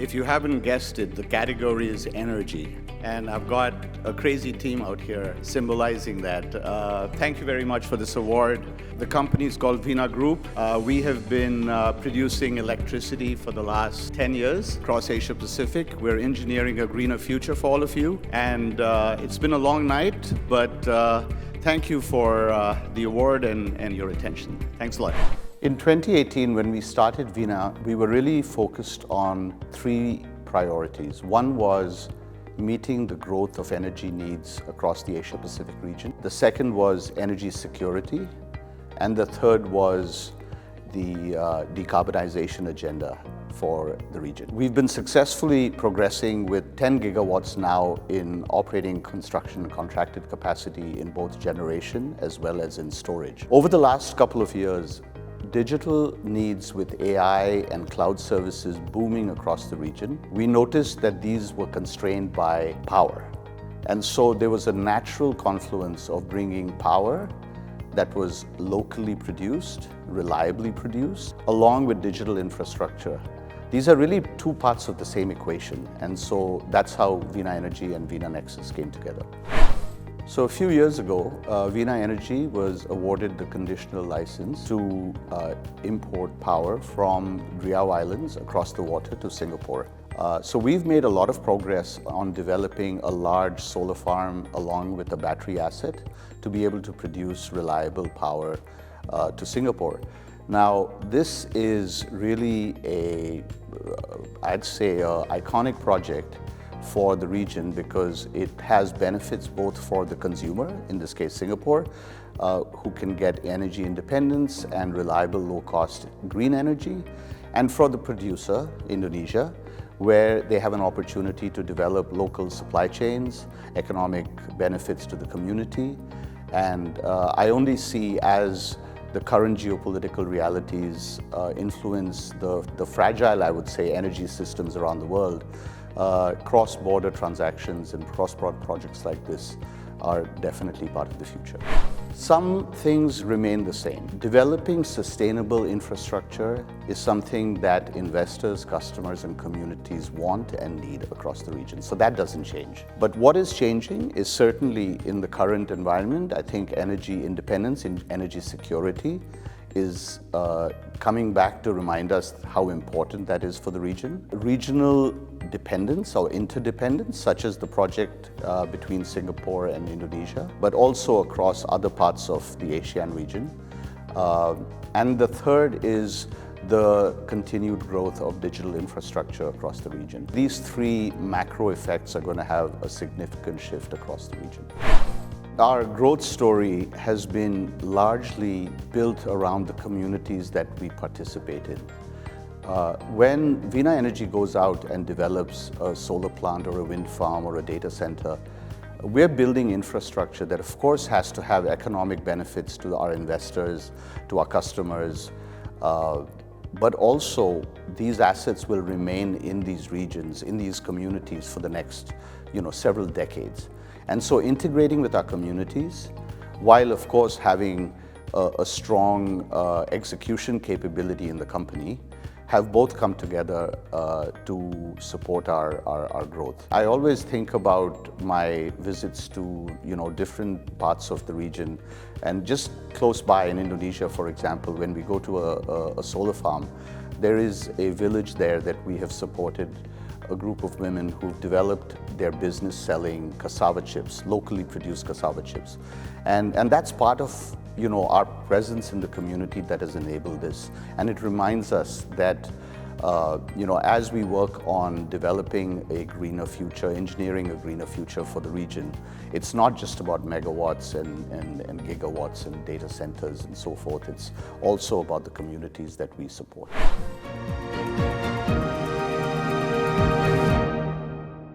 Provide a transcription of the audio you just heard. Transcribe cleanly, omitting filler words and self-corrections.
If you haven't guessed it, the category is energy. And I've got a crazy team out here symbolizing that. Thank you very much for this award. The company is called Vena Group. We have been producing electricity for the last 10 years across Asia Pacific. We're engineering a greener future for all of you. And it's been a long night, but thank you for the award and your attention. Thanks a lot. In 2018, when we started Vena, we were really focused on three priorities. One was meeting the growth of energy needs across the Asia-Pacific region. The second was energy security. And the third was the decarbonization agenda for the region. We've been successfully progressing with 10 gigawatts now in operating construction and contracted capacity in both generation as well as in storage. Over the last couple of years, digital needs with AI and cloud services booming across the region, we noticed that these were constrained by power. And so there was a natural confluence of bringing power that was locally produced, reliably produced, along with digital infrastructure. These are really two parts of the same equation. And so that's how Vena Energy and Vena Nexus came together. So a few years ago, Vena Energy was awarded the conditional license to import power from Riau Islands across the water to Singapore. So we've made a lot of progress on developing a large solar farm along with a battery asset to be able to produce reliable power to Singapore. Now, this is really I'd say, an iconic project for the region because it has benefits both for the consumer, in this case Singapore, who can get energy independence and reliable low-cost green energy, and for the producer, Indonesia, where they have an opportunity to develop local supply chains, economic benefits to the community. And I only see as the current geopolitical realities influence the fragile, I would say, energy systems around the world, cross-border transactions and cross-border projects like this are definitely part of the future. Some things remain the same. Developing sustainable infrastructure is something that investors, customers, and communities want and need across the region. So that doesn't change. But what is changing is certainly in the current environment, I think energy independence and energy security is coming back to remind us how important that is for the region. Regional dependence or interdependence, such as the project between Singapore and Indonesia, but also across other parts of the ASEAN region. And the third is the continued growth of digital infrastructure across the region. These three macro effects are going to have a significant shift across the region. Our growth story has been largely built around the communities that we participate in. When Vena Energy goes out and develops a solar plant or a wind farm or a data center, we're building infrastructure that of course has to have economic benefits to our investors, to our customers, but also these assets will remain in these regions, in these communities for the next several decades. And so integrating with our communities, while of course having a strong execution capability in the company, have both come together to support our growth. I always think about my visits to different parts of the region, and just close by in Indonesia, for example, when we go to a solar farm, there is a village there that we have supported a group of women who've developed their business selling cassava chips, locally produced cassava chips. And that's part of our presence in the community that has enabled this. And it reminds us that as we work on developing a greener future, engineering a greener future for the region, it's not just about megawatts and gigawatts and data centers and so forth. It's also about the communities that we support.